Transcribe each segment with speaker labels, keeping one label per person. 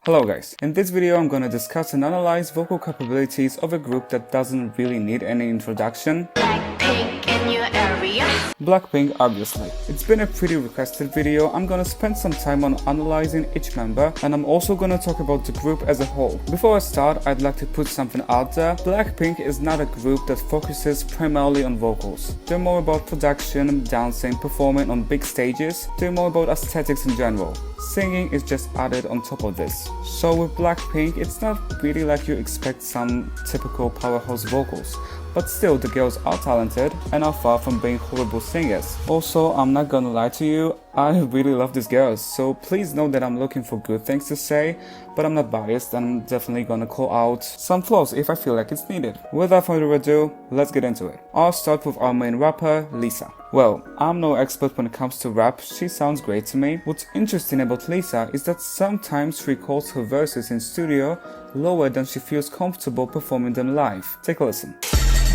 Speaker 1: Hello guys, in this video I'm gonna discuss and analyze vocal capabilities of a group that doesn't really need any introduction.
Speaker 2: Blackpink in your area.
Speaker 1: Blackpink, obviously. It's been a pretty requested video. I'm gonna spend some time on analyzing each member, and I'm also gonna talk about the group as a whole. Before I start, I'd like to put something out there. Blackpink is not a group that focuses primarily on vocals. They're more about production, dancing, performing on big stages. They're more about aesthetics in general. Singing is just added on top of this. So with Blackpink, it's not really like you expect some typical powerhouse vocals. But still, the girls are talented and are far from being horrible singers. Also, I'm not gonna lie to you, I really love these girls, so please know that I'm looking for good things to say, but I'm not biased and I'm definitely gonna call out some flaws if I feel like it's needed. Without further ado, let's get into it. I'll start with our main rapper, Lisa. Well, I'm no expert when it comes to rap, she sounds great to me. What's interesting about Lisa is that sometimes she records her verses in studio lower than she feels comfortable performing them live. Take a listen.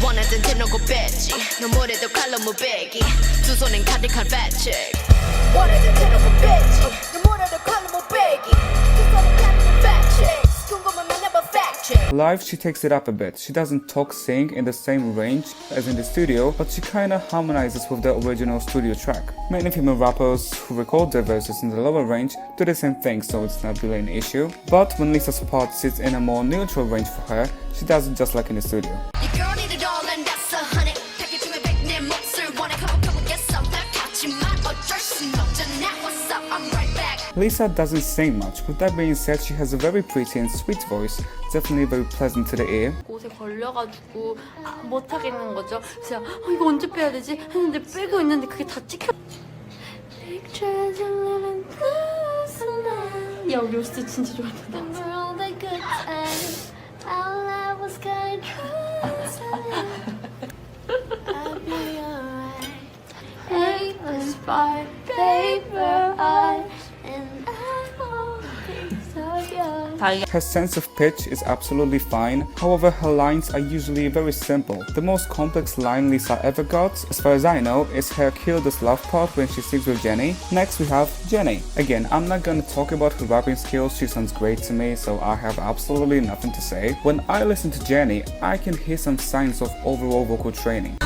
Speaker 2: 원하던 대놓고 뺐지 너무래도 칼로 무배기 두 손엔 가득한 배치 원하던 대놓고 뺐지 너무래도 칼로 무배기 두 손엔 가득한 배치 궁금하면 never fact check.
Speaker 1: Live, she takes it up a bit. She doesn't sing in the same range as in the studio, but she kinda harmonizes with the original studio track. Many female rappers who record their verses in the lower range do the same thing, so it's not really an issue. But when Lisa's part sits in a more neutral range for her, she does it just like in the studio. Lisa doesn't sing much. With that being said, she has a very pretty and sweet voice, definitely very pleasant to the ear.
Speaker 3: 옷에 걸려가지고 못 하겠는 거죠. 그래서 이거 언제 빼야 되지? 했는데 빼고 있는데 그게 다 찍혀. 야 우리 옷 진짜 좋았다.
Speaker 1: Her sense of pitch is absolutely fine, however her lines are usually very simple. The most complex line Lisa ever got, as far as I know, is her Kill This Love part when she sings with Jennie. Next we have Jennie. Again, I'm not gonna talk about her rapping skills, she sounds great to me, so I have absolutely nothing to say. When I listen to Jennie, I can hear some signs of overall vocal training.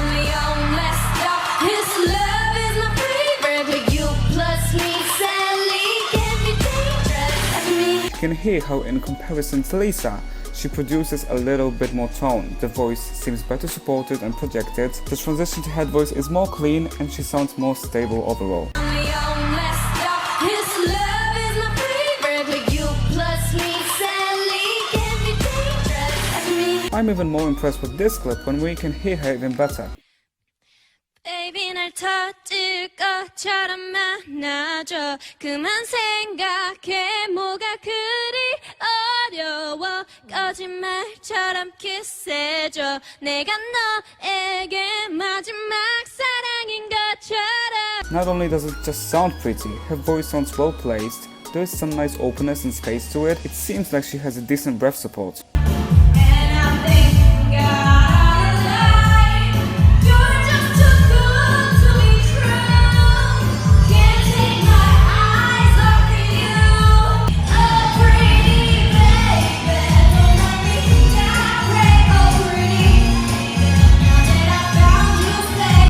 Speaker 1: You can hear how in comparison to Lisa, she produces a little bit more tone. The voice seems better supported and projected. The transition to head voice is more clean and she sounds more stable overall. I'm even more impressed with this clip when we can hear her even better.
Speaker 4: Baby 날 터질 것처럼 만나줘 그만 생각해 뭐가 그리 어려워 거짓말처럼 키스해줘 내가 너에게 마지막 사랑인 것처럼.
Speaker 1: Not only does it just sound pretty, her voice sounds well placed, there is some nice openness and space to it. It seems like she has a decent breath support.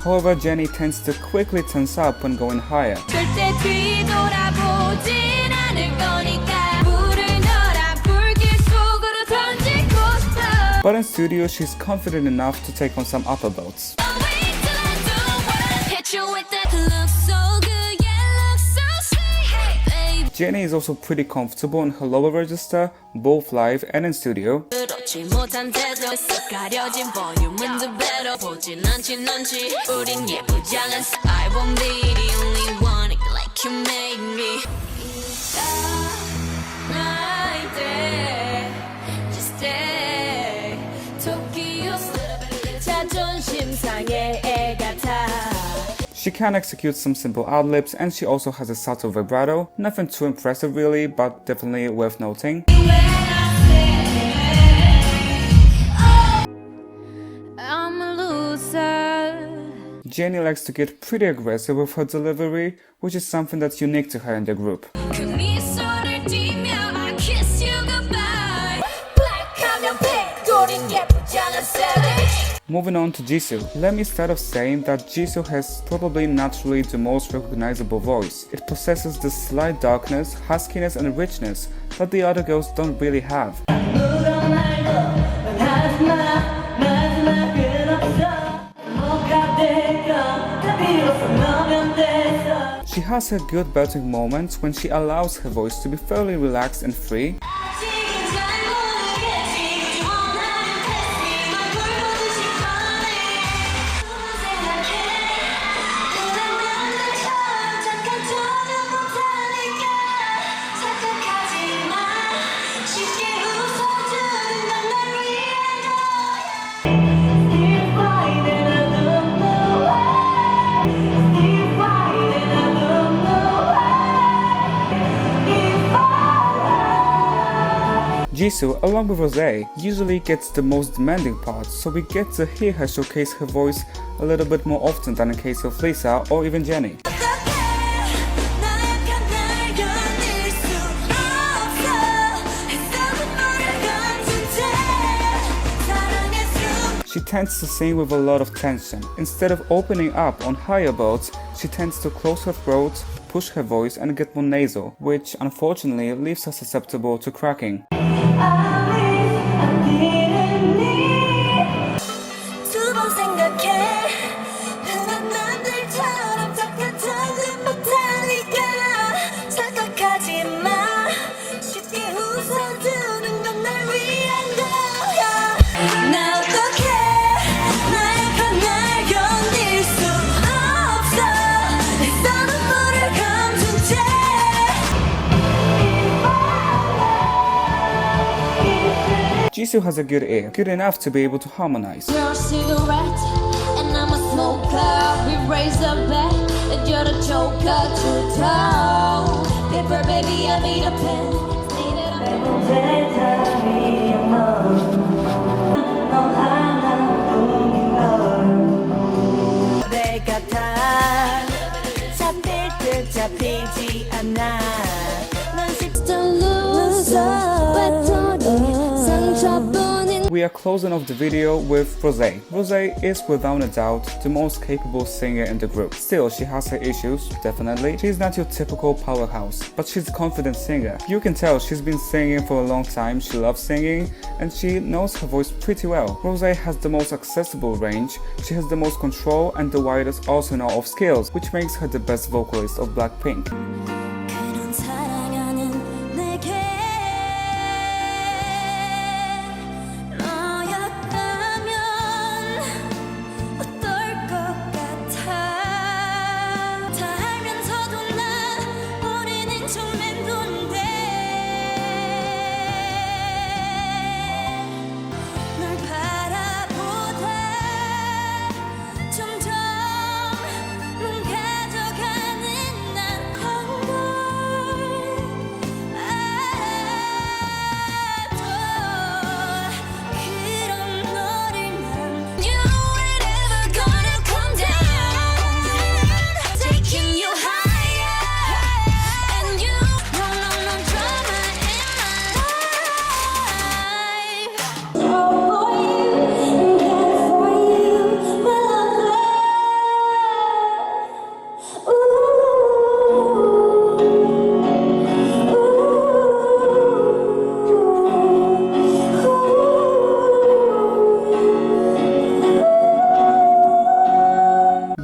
Speaker 1: However, Jennie tends to quickly tense up when going higher.
Speaker 4: 절대 뒤돌아보진 않을 거니까 불을 넣어라 불길 속으로 던지고 싶어.
Speaker 1: But in studio, she's confident enough to take on some upper belts. Jennie is also pretty comfortable in her lower register, both live and in studio. She can execute some simple ad-libs and she also has a subtle vibrato. Nothing too impressive really, but definitely worth noting. Jennie likes to get pretty aggressive with her delivery, which is something that's unique to her in the group.
Speaker 4: 그 미소를 띠며 I kiss you
Speaker 2: 예쁘잖아 savage.
Speaker 1: Moving on to Jisoo. Let me start off saying that Jisoo has probably naturally the most recognizable voice. It possesses the slight darkness, huskiness and richness that the other girls don't really have. She has her good belting moments when she allows her voice to be fairly relaxed and free. Jisoo, along with Rosé, usually gets the most demanding parts, so we get to hear her showcase her voice a little bit more often than in case of Lisa or even Jennie. She tends to sing with a lot of tension. Instead of opening up on higher notes, she tends to close her throat, push her voice and get more nasal, which unfortunately leaves her susceptible to cracking. Jisoo has a good ear, good enough to be able to harmonize.
Speaker 4: You're a cigarette, and I'm a smoker. We raise a bet, and you're the joker to toe. Paper, baby, I need a pen.
Speaker 2: 내가 다 잡힐 듯 잡히지 않아. 넌
Speaker 4: Just a loser.
Speaker 1: We are closing off the video with Rosé. Rosé is without a doubt the most capable singer in the group. Still, she has her issues, definitely. She's not your typical powerhouse, but she's a confident singer. You can tell she's been singing for a long time, she loves singing, and she knows her voice pretty well. Rosé has the most accessible range, she has the most control and the widest arsenal of skills, which makes her the best vocalist of Blackpink.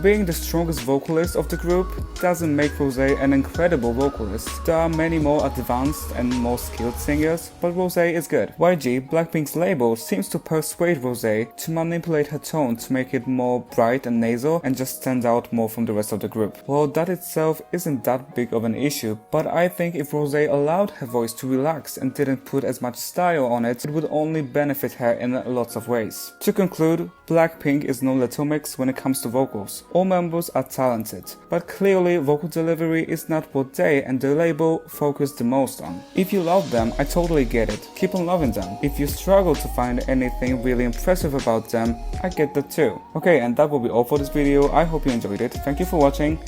Speaker 1: Being the strongest vocalist of the group doesn't make Rosé an incredible vocalist. There are many more advanced and more skilled singers, but Rosé is good. YG, Blackpink's label, seems to persuade Rosé to manipulate her tone to make it more bright and nasal and just stand out more from the rest of the group. Well, that itself isn't that big of an issue, but I think if Rosé allowed her voice to relax and didn't put as much style on it, it would only benefit her in lots of ways. To conclude, Blackpink is no Little Mix when it comes to vocals. All members are talented, but clearly vocal delivery is not what they and the label focus the most on. If you love them, I totally get it. Keep on loving them. If you struggle to find anything really impressive about them, I get that too. Okay, and that will be all for this video. I hope you enjoyed it. Thank you for watching.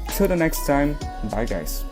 Speaker 1: Till the next time, bye guys.